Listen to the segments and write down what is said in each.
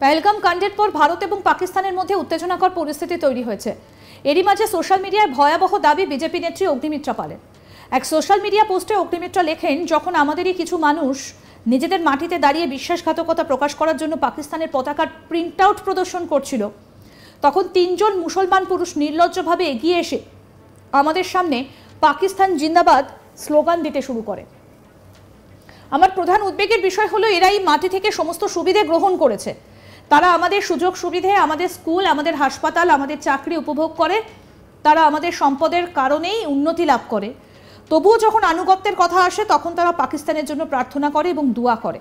পহেলগাম কাণ্ডের পর ভারত এবং পাকিস্তানের মধ্যে উত্তেজনাকর পরিস্থিতি তৈরি হয়েছে। এরই মাঝে সোশ্যাল মিডিয়ায় ভয়াবহ দাবি বিজেপি নেত্রী অগ্নিমিত্রা পালের। এক সোশ্যাল মিডিয়া পোস্টে অগ্নিমিত্রা লেখেন, যখন আমাদেরই কিছু মানুষ নিজেদের মাটিতে দাঁড়িয়ে বিশ্বাসঘাতকতা প্রকাশ করার জন্য পাকিস্তানের পতাকার প্রিন্ট আউট প্রদর্শন করছিল, তখন 3 জন মুসলমান পুরুষ নির্লজ্জভাবে এগিয়ে এসে আমাদের সামনে পাকিস্তান জিন্দাবাদ স্লোগান দিতে শুরু করে। আমার প্রধান উদ্বেগের বিষয় হলো, এরাই মাটি থেকে সমস্ত সুবিধে গ্রহণ করেছে। তারা আমাদের সুযোগ সুবিধে, আমাদের স্কুল, আমাদের হাসপাতাল, আমাদের চাকরি উপভোগ করে। তারা আমাদের সম্পদের কারণেই উন্নতি লাভ করে। তবুও যখন আনুগত্যের কথা আসে, তখন তারা পাকিস্তানের জন্য প্রার্থনা করে এবং দোয়া করে।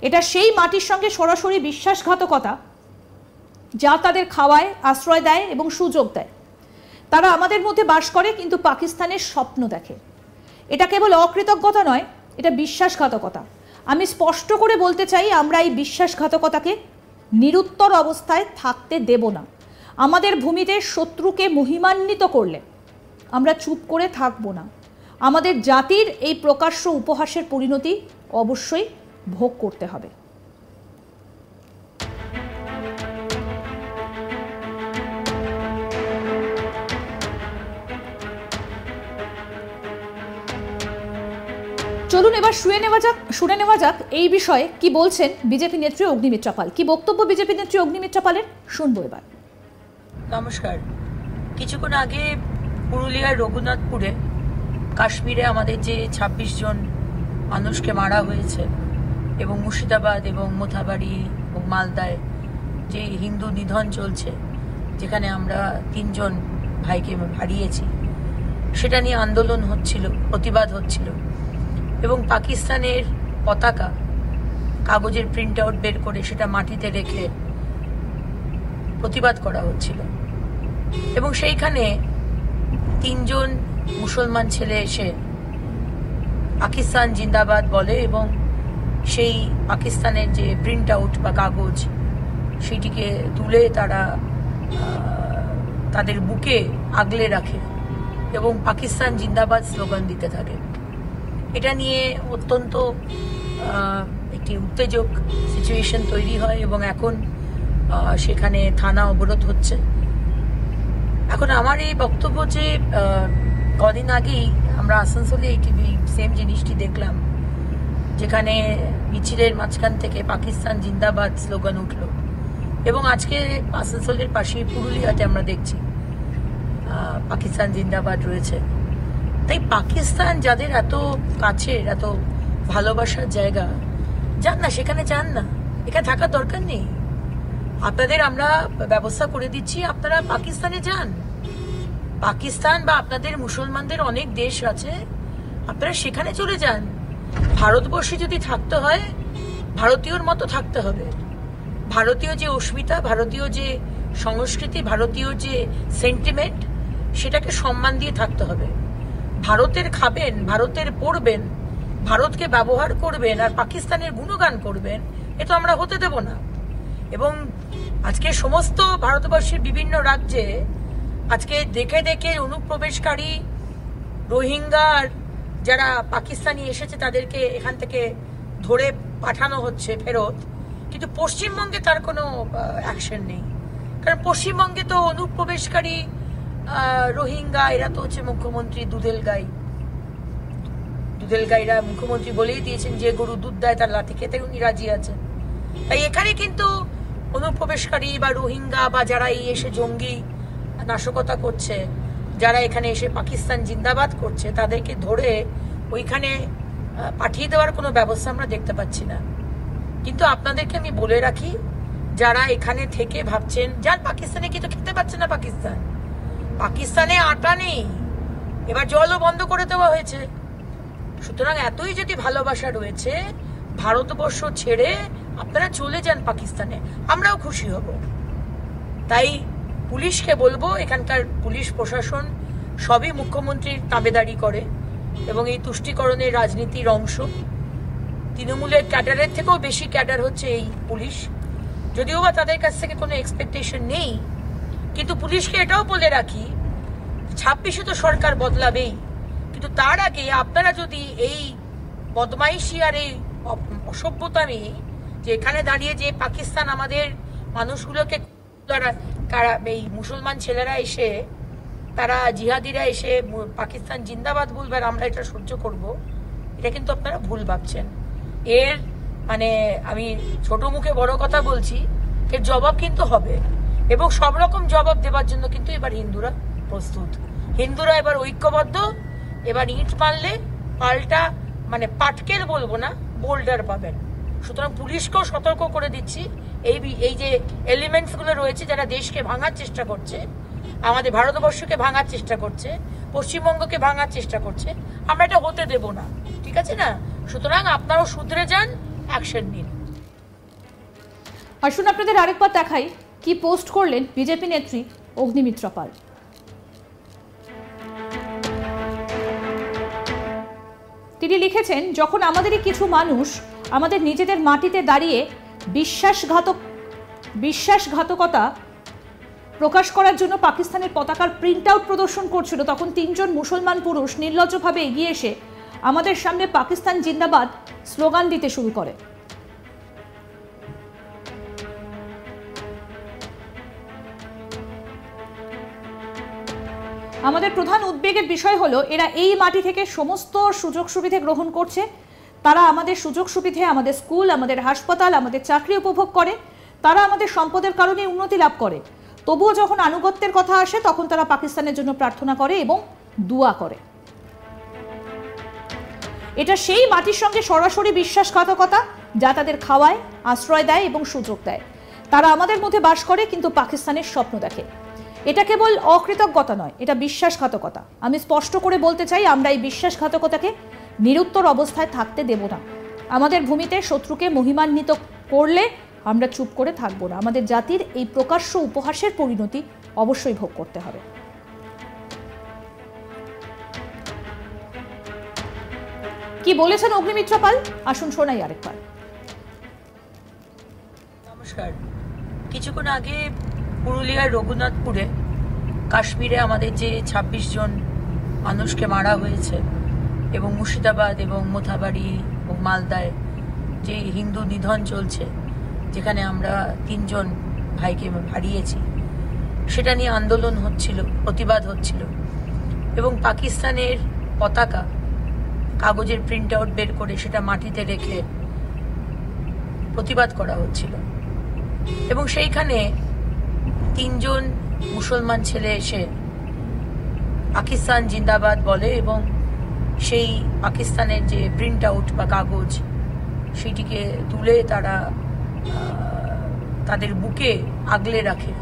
এটা সেই মাটির সঙ্গে সরাসরি বিশ্বাসঘাতকতা, যা তাদের খাওয়ায়, আশ্রয় দেয় এবং সুযোগ দেয়। তারা আমাদের মধ্যে বাস করে, কিন্তু পাকিস্তানের স্বপ্ন দেখে। এটা কেবল অকৃতজ্ঞতা নয়, এটা বিশ্বাসঘাতকতা। আমি স্পষ্ট করে বলতে চাই, আমরা এই বিশ্বাসঘাতকতাকে নিরুত্তর অবস্থায় থাকতে দেব না। আমাদের ভূমিতে শত্রুকে মহিমান্বিত করলে আমরা চুপ করে থাকব না। আমাদের জাতির এই প্রকাশ্য উপহাসের পরিণতি অবশ্যই ভোগ করতে হবে। চলুন এবার শুনে নেওয়া যাক এই বিষয়ে কি বলছেন বিজেপি নেত্রী অগ্নিমিত্রা পাল। কি বক্তব্য বিজেপি নেত্রী অগ্নিমিত্রা পালের, শুনবো এবার। নমস্কার। কিছুক্ষণ আগে পুরুলিয়ার রঘুনাথপুরে কাশ্মীরে আমাদের যে 26 জন মানুষকে মারা হয়েছে, এবং মুর্শিদাবাদ এবং মোথাবাড়ি এবং মালদায় যে হিন্দু নিধন চলছে, যেখানে আমরা 3 জন ভাইকে হারিয়েছি, সেটা নিয়ে আন্দোলন হচ্ছিল, প্রতিবাদ হচ্ছিল, এবং পাকিস্তানের পতাকা কাগজের প্রিন্ট আউট বের করে সেটা মাটিতে রেখে প্রতিবাদ করা হচ্ছিল। এবং সেইখানে 3 জন মুসলমান ছেলে এসে পাকিস্তান জিন্দাবাদ বলে, এবং সেই পাকিস্তানের যে প্রিন্ট আউট বা কাগজ, সেটিকে তুলে তারা তাদের বুকে আগলে রাখে এবং পাকিস্তান জিন্দাবাদ স্লোগান দিতে থাকে। এটা নিয়ে অত্যন্ত একটি উত্তেজক সিচুয়েশন তৈরি হয়, এবং এখন সেখানে থানা অবরোধ হচ্ছে। এখন আমার এই বক্তব্য যে, কদিন আগেই আমরা আসানসোলে এই সেম জিনিসটি দেখলাম, যেখানে মিছিলের মাঝখান থেকে পাকিস্তান জিন্দাবাদ স্লোগান উঠল, এবং আজকে আসানসোলের পাশে পুরুলিয়াতে আমরা দেখছি পাকিস্তান জিন্দাবাদ রয়েছে। তাই পাকিস্তান যাদের এত কাছের, এত ভালোবাসার জায়গা, যান না সেখানে, যান না, এখানে থাকার দরকার নেই। আপনাদের আমরা ব্যবস্থা করে দিচ্ছি, আপনারা পাকিস্তানে যান। পাকিস্তান বা আপনাদের মুসলমানদের অনেক দেশ আছে, আপনারা সেখানে চলে যান। ভারতবর্ষে যদি থাকতে হয়, ভারতীয়র মতো থাকতে হবে। ভারতীয় যে অস্মিতা, ভারতীয় যে সংস্কৃতি, ভারতীয় যে সেন্টিমেন্ট, সেটাকে সম্মান দিয়ে থাকতে হবে। ভারতের খাবেন, ভারতের পড়বেন, ভারতকে ব্যবহার করবেন আর পাকিস্তানের গুণগান করবেন, এ তো আমরা হতে দেব না। এবং আজকে সমস্ত ভারতবর্ষের বিভিন্ন রাজ্যে আজকে দেখে দেখে অনুপ্রবেশকারী রোহিঙ্গার যারা পাকিস্তানি এসেছে, তাদেরকে এখান থেকে ধরে পাঠানো হচ্ছে ফেরত, কিন্তু পশ্চিমবঙ্গে তার কোনো অ্যাকশন নেই। কারণ পশ্চিমবঙ্গে তো অনুপ্রবেশকারী রোহিঙ্গা, এরা তো হচ্ছে মুখ্যমন্ত্রী দুধেল গাইরা মুখ্যমন্ত্রী বলেই দিয়েছেন, যে গরু দুধ দেয় তার লাঠি খেতে উনি রাজি আছেন। তাই এখানে কিন্তু অনুপ্রবেশকারী বা রোহিঙ্গা বা যারা এই এসে জঙ্গি নাশকতা করছে, যারা এখানে এসে পাকিস্তান জিন্দাবাদ করছে, তাদেরকে ধরে ওইখানে পাঠিয়ে দেওয়ার কোনো ব্যবস্থা আমরা দেখতে পাচ্ছি না। কিন্তু আপনাদেরকে আমি বলে রাখি, যারা এখানে থেকে ভাবছেন যান পাকিস্তানে, কিন্তু খেতে পাচ্ছে না পাকিস্তানে আটা নেই, এবার জলও বন্ধ করে দেওয়া হয়েছে। সুতরাং এতই যদি ভালোবাসা রয়েছে, ভারতবর্ষ ছেড়ে আপনারা চলে যান পাকিস্তানে, আমরাও খুশি হব। তাই পুলিশকে বলবো, এখানকার পুলিশ প্রশাসন সবই মুখ্যমন্ত্রীর তাবেদারি করে, এবং এই তুষ্টিকরণের রাজনীতির অংশ। তৃণমূলের ক্যাডারের থেকেও বেশি ক্যাডার হচ্ছে এই পুলিশ, যদিও বা তাদের কাছ থেকে কোনো এক্সপেকটেশন নেই। কিন্তু পুলিশকে এটাও বলে রাখি, 26-এ তো সরকার বদলাবেই, কিন্তু তার আগে আপনারা যদি এই বদমাইশি আর এই অসভ্যতামি যে এখানে দাঁড়িয়ে যে পাকিস্তান আমাদের মানুষগুলোকে এই মুসলমান ছেলেরা এসে তারা জিহাদিরা এসে পাকিস্তান জিন্দাবাদ বলবে আর আমরা এটা সহ্য করব, এটা কিন্তু আপনারা ভুল ভাবছেন। এর মানে আমি ছোট মুখে বড় কথা বলছি, এর জবাব কিন্তু হবে এবং সব রকম জবাব দেওয়ার জন্য কিন্তু এবার হিন্দুরা প্রস্তুত। হিন্দুরা এবার ঐক্যবদ্ধ, এবার ইট মারলে পাল্টা মানে পাটকেল বলবো না, বোল্ডার পাবেন। সুতরাং পুলিশকেও সতর্ক করে দিচ্ছি, এই যে এলিমেন্টস গুলো রয়েছে যারা দেশকে ভাঙার চেষ্টা করছে, আমাদের ভারতবর্ষকে ভাঙার চেষ্টা করছে, পশ্চিমবঙ্গকে ভাঙার চেষ্টা করছে, আমরা এটা হতে দেব না, ঠিক আছে না? সুতরাং আপনারাও শুধরে যান, অ্যাকশন নিন। আসুন আপনাদের আরেকবার দেখাই কি পোস্ট করলেন বিজেপি নেত্রী অগ্নিমিত্রা পাল। তিনি লিখেছেন, যখন আমাদেরই কিছু মানুষ আমাদের নিজেদের মাটিতে দাঁড়িয়ে বিশ্বাসঘাতকতা প্রকাশ করার জন্য পাকিস্তানের পতাকার প্রিন্ট আউট প্রদর্শন করছিল, তখন 3 জন মুসলমান পুরুষ নির্লজ্জভাবে এগিয়ে এসে আমাদের সামনে পাকিস্তান জিন্দাবাদ স্লোগান দিতে শুরু করে। আমাদের প্রধান উদ্বেগের বিষয় হলো এরা এই মাটি থেকে সমস্ত সুযোগ সুবিধা গ্রহণ করছে। তারা আমাদের সুযোগ সুবিধে, আমাদের স্কুল, আমাদের হাসপাতাল, আমাদের চাকরি উপভোগ করে। তারা আমাদের সম্পদের কারণে উন্নতি লাভ করে। তবুও যখন আনুগত্যের কথা আসে তখন তারা পাকিস্তানের জন্য প্রার্থনা করে এবং দোয়া করে। এটা সেই মাটির সঙ্গে সরাসরি বিশ্বাসঘাতকতা যা তাদের খাওয়ায়, আশ্রয় দেয় এবং সুযোগ দেয়। তারা আমাদের মধ্যে বাস করে কিন্তু পাকিস্তানের স্বপ্ন দেখে। এটা কেবল অকৃতজ্ঞতা নয়, এটা বিশ্বাসঘাতকতা। আমি স্পষ্ট করে বলতে চাই, আমরা এই বিশ্বাসঘাতকতাকে নিরুত্তর অবস্থায় থাকতে দেব না। আমাদের ভূমিতে শত্রুকে মহিমান্বিত করলে আমরা চুপ করে থাকবো না। আমাদের জাতির এই প্রকাশ্য উপহাসের পরিণতি অবশ্যই ভোগ করতে হবে। কি বলেছেন অগ্নিমিত্রা পাল, আসুন শোনাই আরেকবার। নমস্কার। কিছুক্ষণ আগে পুরুলিয়ার রঘুনাথপুরে কাশ্মীরে আমাদের যে 26 জন মানুষকে মারা হয়েছে এবং মুর্শিদাবাদ এবং মোথাবাড়ি এবং মালদায় যে হিন্দু নিধন চলছে, যেখানে আমরা 3 জন ভাইকে হারিয়েছি, সেটা নিয়ে আন্দোলন হচ্ছিল, প্রতিবাদ হচ্ছিল এবং পাকিস্তানের পতাকা কাগজের প্রিন্ট আউট বের করে সেটা মাটিতে রেখে প্রতিবাদ করা হচ্ছিল এবং সেইখানে 3 জন মুসলমান ছেলে এসে পাকিস্তান জিন্দাবাদ বলে এবং সেই পাকিস্তানের যে প্রিন্ট আউট বা কাগজ সেটিকে তুলে তারা তাদের বুকে আগলে রাখে।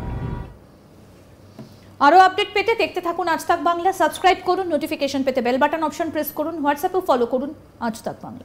আরো আপডেট পেতে দেখতে থাকুন আজ তাক বাংলা। সাবস্ক্রাইব করুন, নোটিফিকেশন পেতে বেল বাটন অপশন প্রেস করুন, হোয়াটসঅ্যাপে ফলো করুন আজ তাক বাংলা।